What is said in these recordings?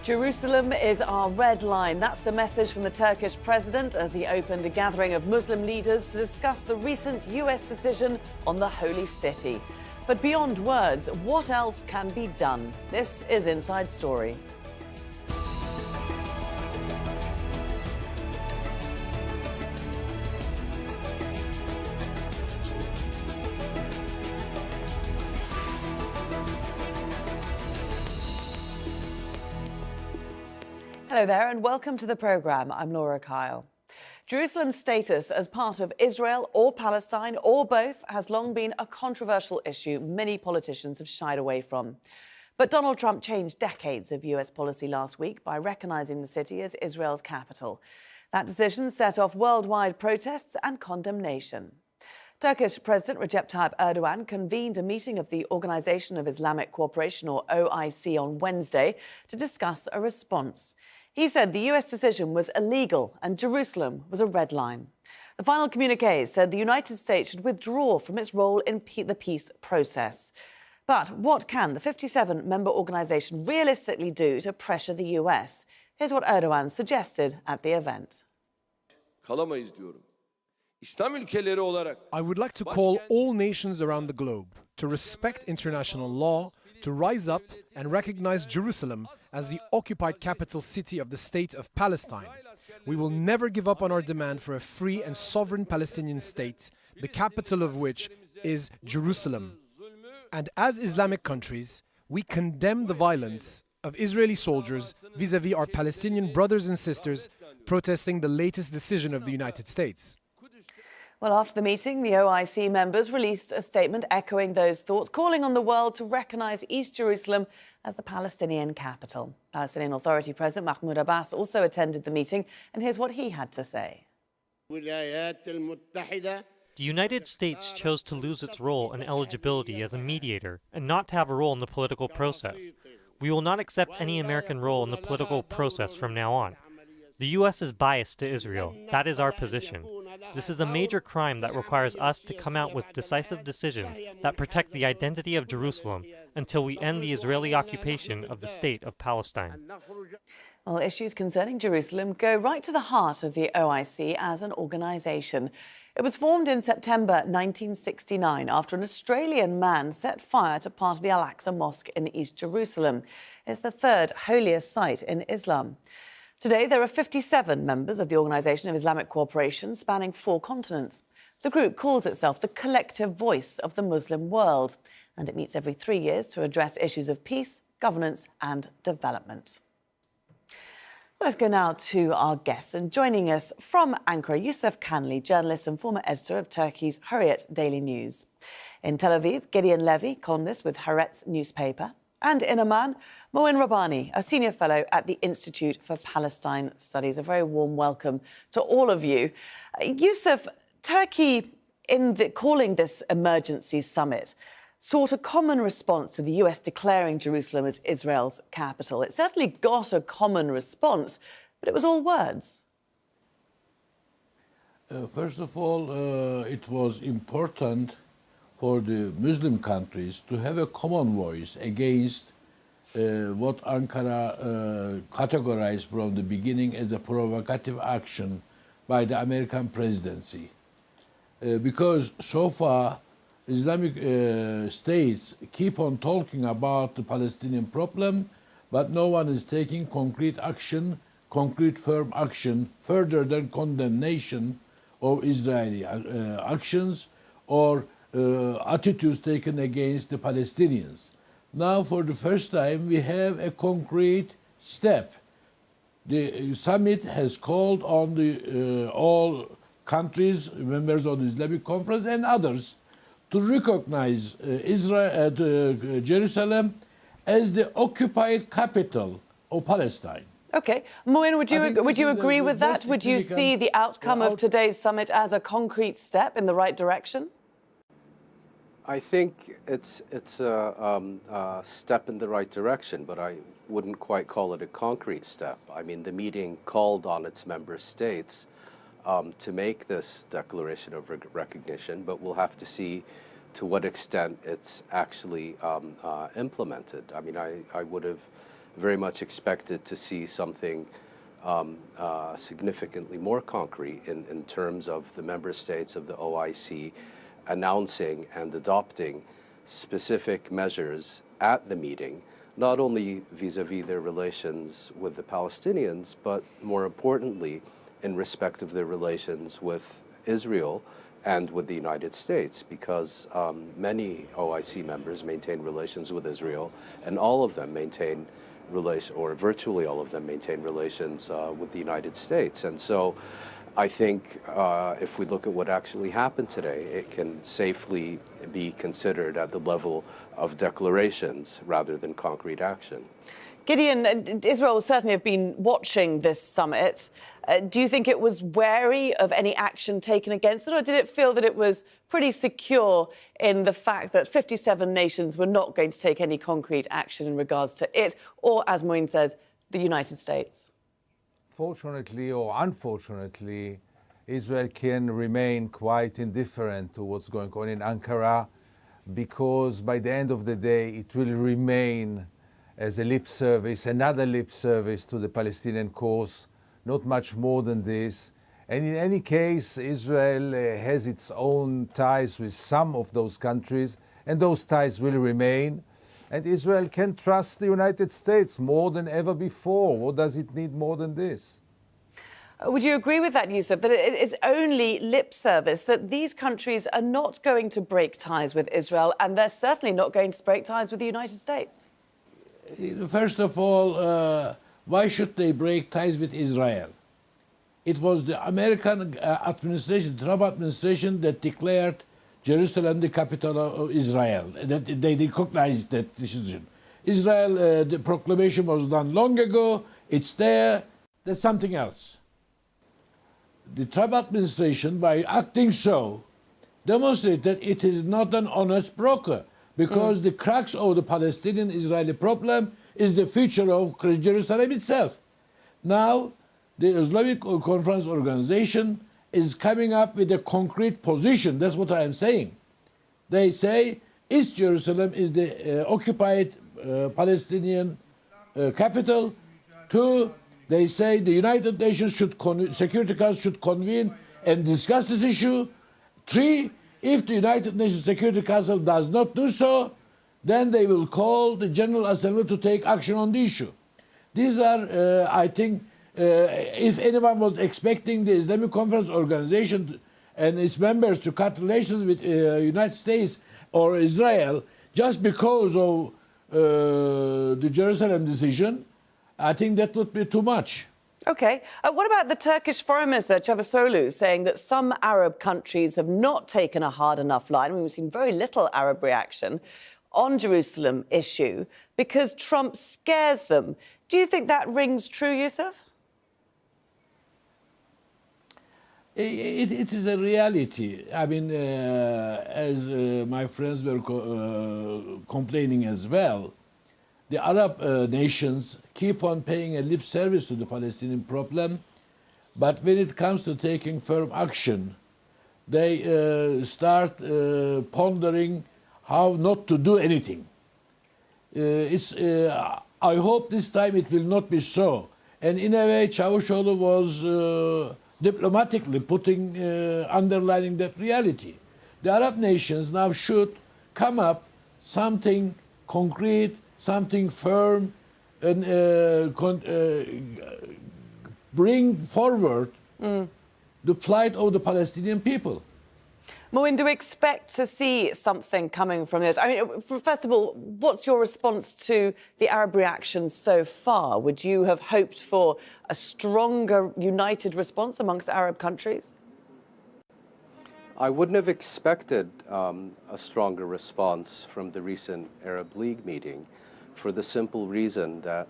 Jerusalem is our red line. That's the message from the Turkish president as he opened a gathering of Muslim leaders to discuss the recent US decision on the holy city. But beyond words, what else can be done? This is Inside Story. Hello there and welcome to the programme. I'm Laura Kyle. Jerusalem's status as part of Israel or Palestine or both has long been a controversial issue many politicians have shied away from. But Donald Trump changed decades of US policy last week by recognising the city as Israel's capital. That decision set off worldwide protests and condemnation. Turkish President Recep Tayyip Erdogan convened a meeting of the Organisation of Islamic Cooperation, or OIC, on Wednesday to discuss a response. He said the US decision was illegal and Jerusalem was a red line. The final communiqué said the United States should withdraw from its role in the peace process. But what can the 57-member organisation realistically do to pressure the US? Here's what Erdogan suggested at the event. I would like to call all nations around the globe to respect international law, to rise up and recognize Jerusalem as the occupied capital city of the state of Palestine. We will never give up on our demand for a free and sovereign Palestinian state, the capital of which is Jerusalem. And as Islamic countries, we condemn the violence of Israeli soldiers vis-à-vis our Palestinian brothers and sisters protesting the latest decision of the United States. Well, after the meeting, the OIC members released a statement echoing those thoughts, calling on the world to recognise East Jerusalem as the Palestinian capital. Palestinian Authority President Mahmoud Abbas also attended the meeting, and here's what he had to say. The United States chose to lose its role and eligibility as a mediator and not to have a role in the political process. We will not accept any American role in the political process from now on. The U.S. is biased to Israel. That is our position. This is a major crime that requires us to come out with decisive decisions that protect the identity of Jerusalem until we end the Israeli occupation of the state of Palestine. Well, issues concerning Jerusalem go right to the heart of the OIC as an organisation. It was formed in September 1969 after an Australian man set fire to part of the Al-Aqsa Mosque in East Jerusalem. It's the third holiest site in Islam. Today, there are 57 members of the Organisation of Islamic Cooperation spanning 4 continents. The group calls itself the collective voice of the Muslim world, and it meets every 3 years to address issues of peace, governance and development. Let's go now to our guests. And joining us from Ankara, Yusuf Kanli, journalist and former editor of Turkey's Hurriyet Daily News. In Tel Aviv, Gideon Levy, columnist with Haaretz newspaper. And in Amman, Moin Rabbani, a senior fellow at the Institute for Palestine Studies. A very warm welcome to all of you. Yusuf, Turkey, calling this emergency summit, sought a common response to the US declaring Jerusalem as Israel's capital. It certainly got a common response, but it was all words. First of all, it was important for the Muslim countries to have a common voice against what Ankara categorized from the beginning as a provocative action by the American presidency. Because so far, Islamic states keep on talking about the Palestinian problem, but no one is taking concrete action, concrete firm action, further than condemnation of Israeli actions or attitudes taken against the Palestinians. Now, for the first time, we have a concrete step. The summit has called on the all countries, members of the Islamic Conference and others, to recognize Jerusalem as the occupied capital of Palestine. OK. Moin, would you agree with that? Would you see the outcome of today's summit as a concrete step in the right direction? I think it's a step in the right direction, but I wouldn't quite call it a concrete step. I mean, the meeting called on its member states to make this declaration of recognition, but we'll have to see to what extent it's actually implemented. I mean, I would have very much expected to see something significantly more concrete in terms of the member states of the OIC announcing and adopting specific measures at the meeting, not only vis-a-vis their relations with the Palestinians, but more importantly, in respect of their relations with Israel and with the United States, because many OIC members maintain relations with Israel, and all of them maintain or virtually all of them maintain relations with the United States. And so I think if we look at what actually happened today, it can safely be considered at the level of declarations rather than concrete action. Gideon, Israel certainly have been watching this summit. Do you think it was wary of any action taken against it, or did it feel that it was pretty secure in the fact that 57 nations were not going to take any concrete action in regards to it, or, as Moin says, the United States? Fortunately or unfortunately, Israel can remain quite indifferent to what's going on in Ankara, because by the end of the day, it will remain as a lip service, another lip service to the Palestinian cause, not much more than this. And in any case, Israel has its own ties with some of those countries, and those ties will remain. And Israel can trust the United States more than ever before. What does it need more than this? Would you agree with that, Yusuf, that it is only lip service, that these countries are not going to break ties with Israel, and they're certainly not going to break ties with the United States? First of all, why should they break ties with Israel? It was the American administration, the Trump administration, that declared Jerusalem the capital of Israel. That they recognized that decision. Israel, the proclamation was done long ago. It's there. That's something else. The Trump administration, by acting so, demonstrated that it is not an honest broker, because the crux of the Palestinian-Israeli problem is the future of Jerusalem itself. Now, the Islamic Conference Organization is coming up with a concrete position. That's what I am saying. They say East Jerusalem is the occupied Palestinian capital. 2, they say the United Nations Security Council should convene and discuss this issue. 3, if the United Nations Security Council does not do so, then they will call the General Assembly to take action on the issue. These are, I think, if anyone was expecting the Islamic Conference Organization and its members to cut relations with the United States or Israel just because of the Jerusalem decision, I think that would be too much. OK. What about the Turkish Foreign Minister, Çavuşoğlu, saying that some Arab countries have not taken a hard enough line? I mean, we've seen very little Arab reaction on Jerusalem issue because Trump scares them. Do you think that rings true, Yusuf? It is a reality. I mean, as my friends were complaining as well, the Arab nations keep on paying a lip service to the Palestinian problem, but when it comes to taking firm action, they start pondering how not to do anything. I hope this time it will not be so. And in a way, Çavuşoğlu was diplomatically underlining that reality. The Arab nations now should come up something concrete, something firm, and bring forward the plight of the Palestinian people. Moin, do we expect to see something coming from this? I mean, first of all, what's your response to the Arab reaction so far? Would you have hoped for a stronger, united response amongst Arab countries? I wouldn't have expected a stronger response from the recent Arab League meeting for the simple reason that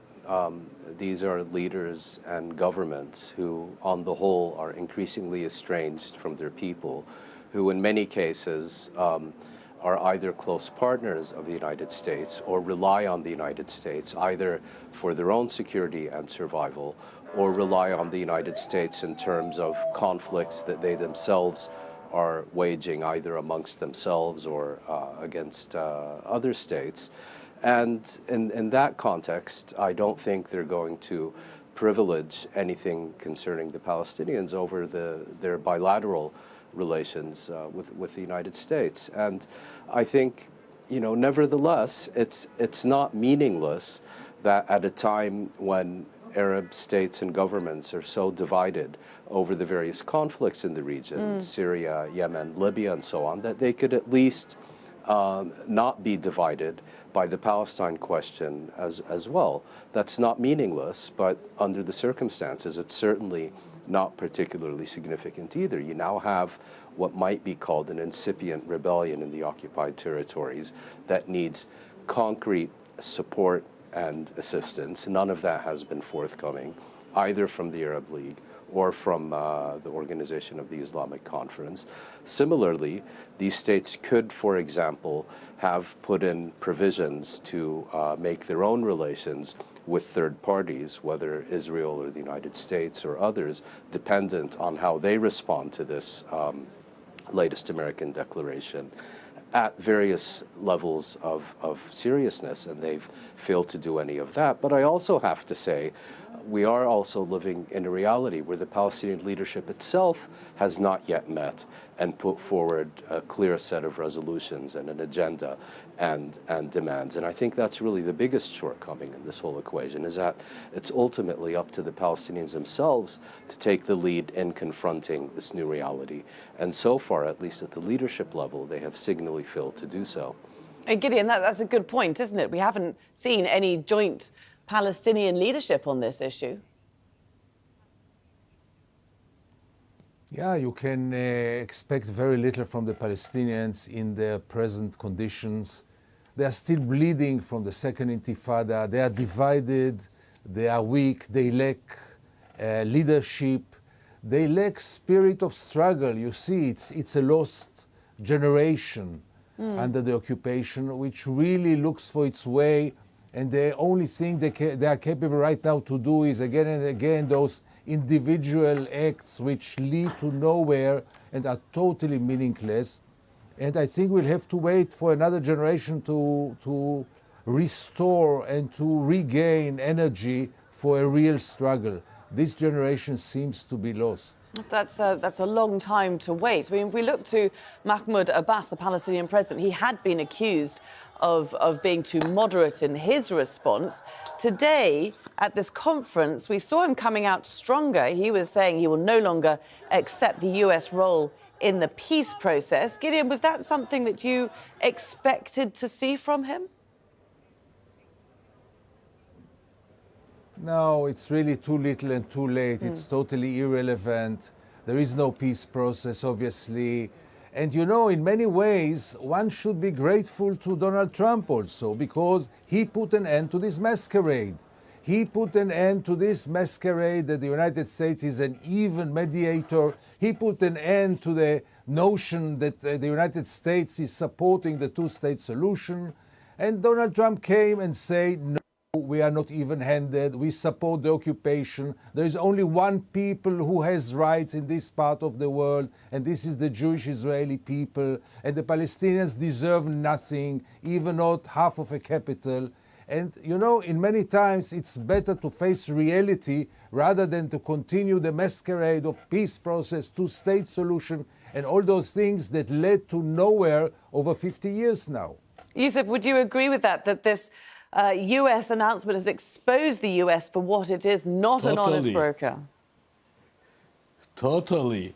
these are leaders and governments who, on the whole, are increasingly estranged from their people, who in many cases are either close partners of the United States or rely on the United States either for their own security and survival or rely on the United States in terms of conflicts that they themselves are waging either amongst themselves or against other states. And in that context, I don't think they're going to privilege anything concerning the Palestinians over their bilateral relations with the United States. And I think, nevertheless, it's not meaningless that at a time when Arab states and governments are so divided over the various conflicts in the region, Syria, Yemen, Libya, and so on, that they could at least not be divided by the Palestine question as well. That's not meaningless, but under the circumstances, it's certainly not particularly significant either. You now have what might be called an incipient rebellion in the occupied territories that needs concrete support and assistance. None of that has been forthcoming, either from the Arab League or from the Organization of the Islamic Conference. Similarly, these states could, for example, have put in provisions to make their own relations with third parties, whether Israel or the United States or others, dependent on how they respond to this latest American declaration, at various levels of seriousness, and they've failed to do any of that. But I also have to say, we are also living in a reality where the Palestinian leadership itself has not yet met and put forward a clear set of resolutions and an agenda and demands. And I think that's really the biggest shortcoming in this whole equation, is that it's ultimately up to the Palestinians themselves to take the lead in confronting this new reality. And so far, at least at the leadership level, they have signally failed to do so. And Gideon, that's a good point, isn't it? We haven't seen any joint Palestinian leadership on this issue. Yeah, you can expect very little from the Palestinians in their present conditions. They are still bleeding from the Second Intifada. They are divided, they are weak, they lack leadership, they lack spirit of struggle. You see, it's a lost generation under the occupation, which really looks for its way, and the only thing they are capable right now to do is again and again those individual acts which lead to nowhere and are totally meaningless. And I think we'll have to wait for another generation to restore and to regain energy for a real struggle. This generation seems to be lost. That's a long time to wait. I mean, if we look to Mahmoud Abbas, the Palestinian president, he had been accused of being too moderate in his response. Today, at this conference, we saw him coming out stronger. He was saying he will no longer accept the US role in the peace process. Gideon, was that something that you expected to see from him? No, it's really too little and too late. It's totally irrelevant. There is no peace process, obviously. And in many ways, one should be grateful to Donald Trump also, because he put an end to this masquerade. He put an end to this masquerade that the United States is an even mediator. He put an end to the notion that the United States is supporting the two-state solution. And Donald Trump came and said, no, we are not even-handed. We support the occupation. There is only one people who has rights in this part of the world, and this is the Jewish Israeli people. And the Palestinians deserve nothing, even not half of a capital. And, in many times, it's better to face reality rather than to continue the masquerade of peace process, two-state solution, and all those things that led to nowhere over 50 years now. Yusuf, would you agree with that this US announcement has exposed the US for what it is, not an honest broker? Totally.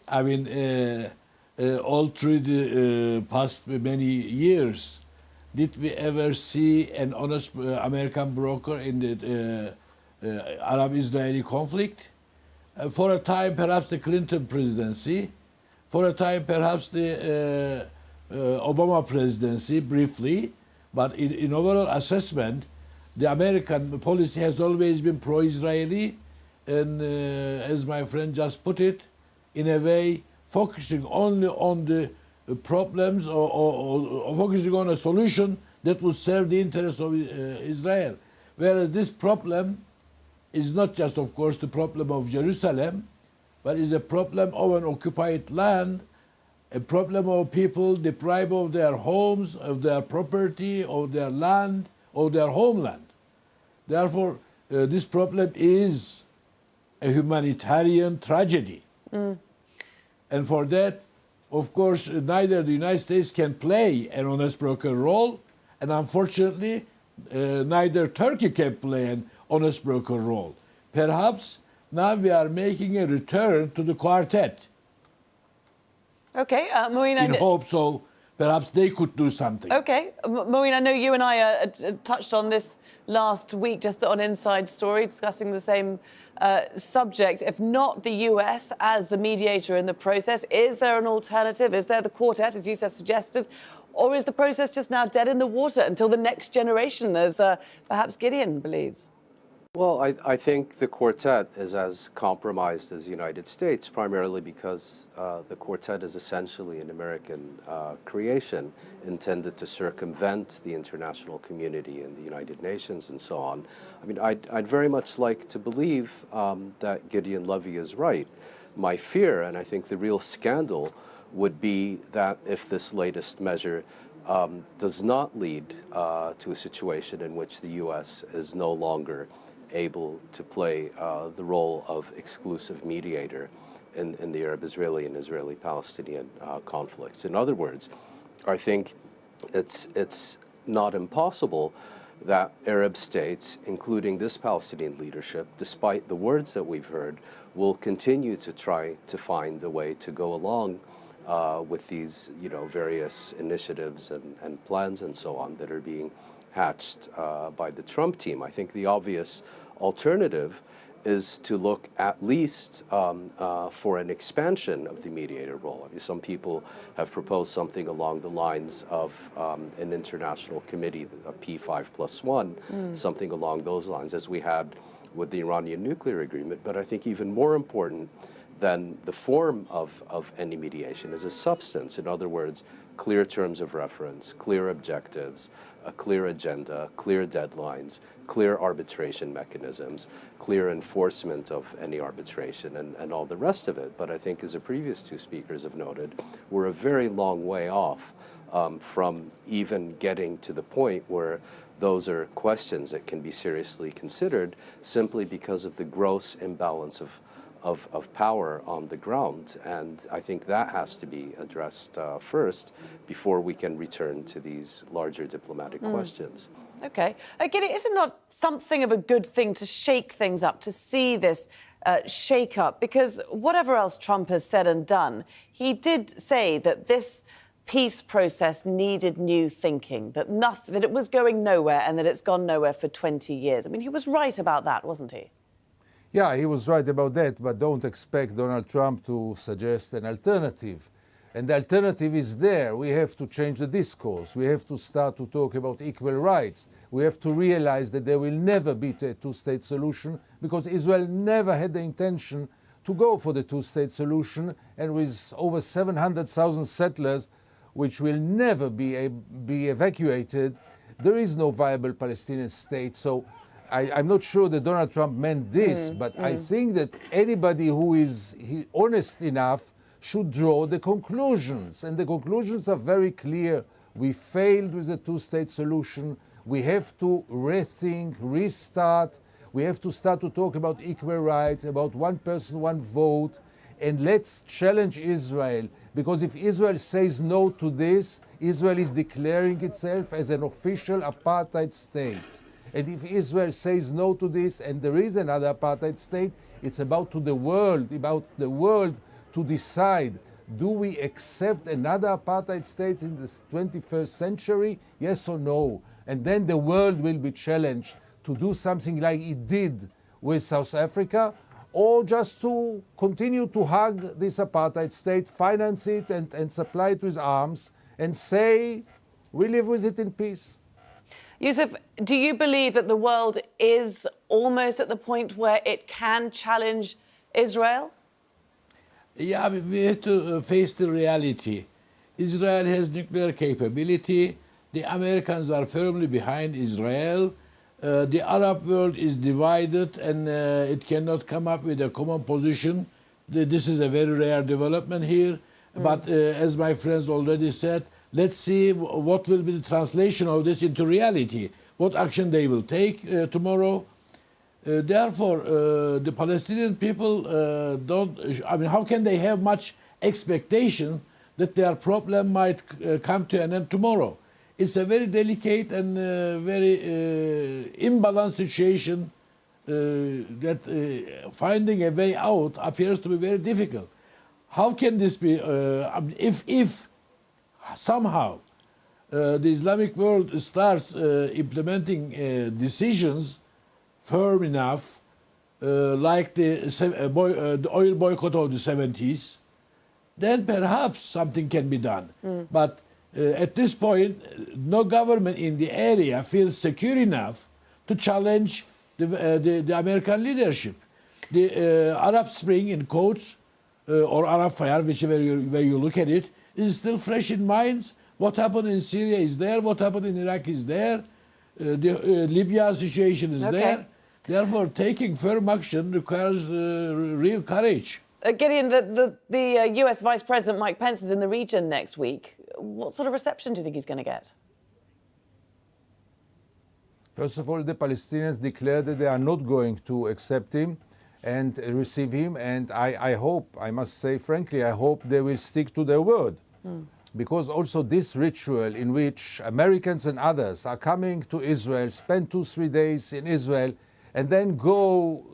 I mean, all through the past many years, did we ever see an honest American broker in the Arab-Israeli conflict? For a time, perhaps the Clinton presidency. For a time, perhaps the Obama presidency, briefly. But in overall assessment, the American policy has always been pro-Israeli, and as my friend just put it, in a way, focusing only on the problems or focusing on a solution that will serve the interests of Israel. Whereas this problem is not just, of course, the problem of Jerusalem, but is a problem of an occupied land a problem of people deprived of their homes, of their property, of their land, of their homeland. Therefore, this problem is a humanitarian tragedy. And for that, of course, neither the United States can play an honest broker role, and unfortunately, neither Turkey can play an honest broker role. Perhaps now we are making a return to the quartet. Okay, Maureen, In hope so, perhaps they could do something. Okay, Maureen, I know you and I touched on this last week, just on Inside Story, discussing the same subject. If not the US as the mediator in the process, is there an alternative? Is there the quartet, as Youssef suggested? Or is the process just now dead in the water until the next generation, as perhaps Gideon believes? Well, I think the quartet is as compromised as the United States, primarily because the quartet is essentially an American creation intended to circumvent the international community and the United Nations and so on. I mean, I'd very much like to believe that Gideon Levy is right. My fear, and I think the real scandal, would be that if this latest measure does not lead to a situation in which the U.S. is no longer able to play the role of exclusive mediator in the Arab-Israeli and Israeli-Palestinian conflicts. In other words, I think it's not impossible that Arab states, including this Palestinian leadership, despite the words that we've heard, will continue to try to find a way to go along with these, various initiatives and plans and so on that are being hatched by the Trump team. I think the obvious alternative is to look at least for an expansion of the mediator role. I mean, some people have proposed something along the lines of an international committee, a P5+1, something along those lines, as we had with the Iranian nuclear agreement. But I think even more important than the form of any mediation is a substance. In other words, clear terms of reference, clear objectives, a clear agenda, clear deadlines, clear arbitration mechanisms, clear enforcement of any arbitration, and all the rest of it. But I think, as the previous two speakers have noted, we're a very long way off from even getting to the point where those are questions that can be seriously considered, simply because of the gross imbalance of power on the ground. And I think that has to be addressed first before we can return to these larger diplomatic questions. Okay. Again, is it not something of a good thing to shake things up, to see this shake-up? Because whatever else Trump has said and done, he did say that this peace process needed new thinking, that it was going nowhere and that it's gone nowhere for 20 years. I mean, he was right about that, wasn't he? Yeah, he was right about that, but don't expect Donald Trump to suggest an alternative. And the alternative is there. We have to change the discourse. We have to start to talk about equal rights. We have to realize that there will never be a two-state solution, because Israel never had the intention to go for the two-state solution, and with over 700,000 settlers, which will never be evacuated, there is no viable Palestinian state. So I'm not sure that Donald Trump meant this, but I think that anybody who is honest enough should draw the conclusions. And the conclusions are very clear. We failed with the two-state solution. We have to rethink, restart. We have to start to talk about equal rights, about one person, one vote. And let's challenge Israel. Because if Israel says no to this, Israel is declaring itself as an official apartheid state. And if Israel says no to this, and there is another apartheid state, it's about the world to decide, do we accept another apartheid state in the 21st century, yes or no? And then the world will be challenged to do something like it did with South Africa, or just to continue to hug this apartheid state, finance it and supply it with arms, and say, we live with it in peace. Youssef, do you believe that the world is almost at the point where it can challenge Israel? Yeah, we have to face the reality. Israel has nuclear capability. The Americans are firmly behind Israel. The Arab world is divided, and it cannot come up with a common position. This is a very rare development here. But as my friends already said, let's see what will be the translation of this into reality, what action they will take tomorrow. Therefore, the Palestinian people how can they have much expectation that their problem might come to an end tomorrow? It's a very delicate and very imbalanced situation that finding a way out appears to be very difficult. How can this be, if somehow the Islamic world starts implementing decisions firm enough, like the oil boycott of the 70s, then perhaps something can be done. But at this point, no government in the area feels secure enough to challenge the American leadership. The Arab Spring, in quotes, or Arab Fire, whichever way you look at it, is still fresh in minds. What happened in Syria is there. What happened in Iraq is there. The Libya situation is there. Therefore, taking firm action requires real courage. Gideon, the US Vice President Mike Pence is in the region next week. What sort of reception do you think he's going to get? First of all, the Palestinians declared that they are not going to accept him and receive him. And I hope, I must say frankly, I hope they will stick to their word. Because also this ritual in which Americans and others are coming to Israel, spend 2-3 days in Israel, and then go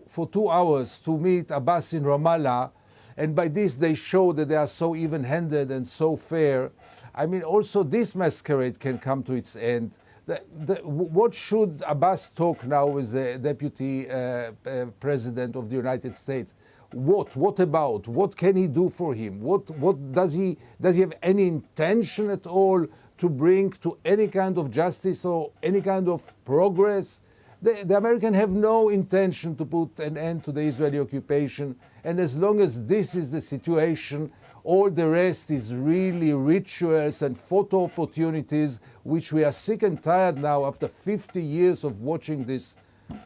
for 2 hours to meet Abbas in Ramallah, and by this they show that they are so even-handed and so fair. I mean, also this masquerade can come to its end. What should Abbas talk now with the Deputy President of the United States? What about? What can he do for him? What does he have any intention at all to bring to any kind of justice or any kind of progress? The Americans have no intention to put an end to the Israeli occupation, and as long as this is the situation, all the rest is really rituals and photo opportunities, which we are sick and tired now after 50 years of watching this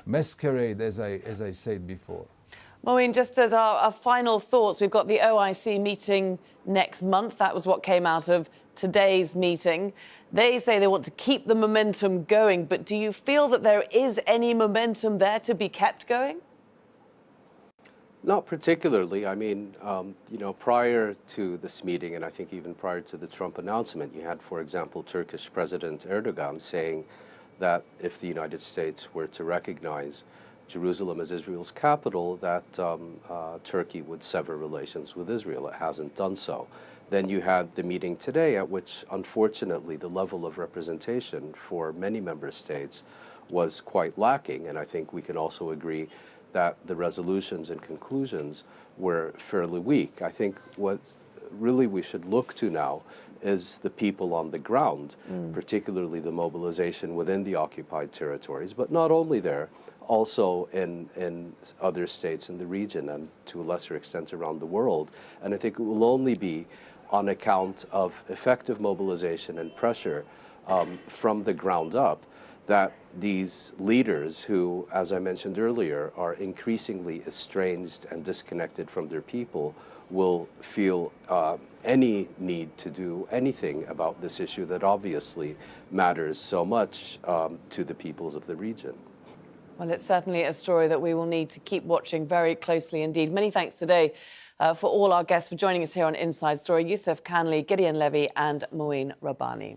masquerade, as I said before. Moeen, just as our final thoughts, we've got the OIC meeting next month. That was what came out of today's meeting. They say they want to keep the momentum going, but do you feel that there is any momentum there to be kept going? Not particularly. I mean, prior to this meeting, and I think even prior to the Trump announcement, you had, for example, Turkish President Erdogan saying that if the United States were to recognize Jerusalem as Israel's capital, that Turkey would sever relations with Israel. It hasn't done so. Then you had the meeting today at which, unfortunately, the level of representation for many member states was quite lacking. And I think we can also agree that the resolutions and conclusions were fairly weak. I think what really we should look to now is the people on the ground, particularly the mobilization within the occupied territories, but not only there, also in other states in the region and to a lesser extent around the world. And I think it will only be on account of effective mobilization and pressure from the ground up that these leaders who, as I mentioned earlier, are increasingly estranged and disconnected from their people will feel any need to do anything about this issue that obviously matters so much to the peoples of the region. Well, it's certainly a story that we will need to keep watching very closely indeed. Many thanks today for all our guests for joining us here on Inside Story, Yusuf Kanli, Gideon Levy and Moeen Rabbani.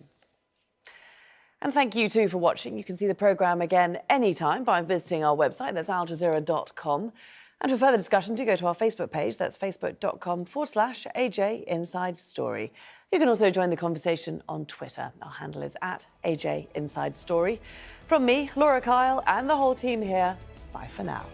And thank you too for watching. You can see the programme again anytime by visiting our website, that's aljazeera.com. And for further discussion, do go to our Facebook page, that's facebook.com/AJ Inside Story. You can also join the conversation on Twitter. Our handle is @AJ Inside Story. From me, Laura Kyle, and the whole team here, bye for now.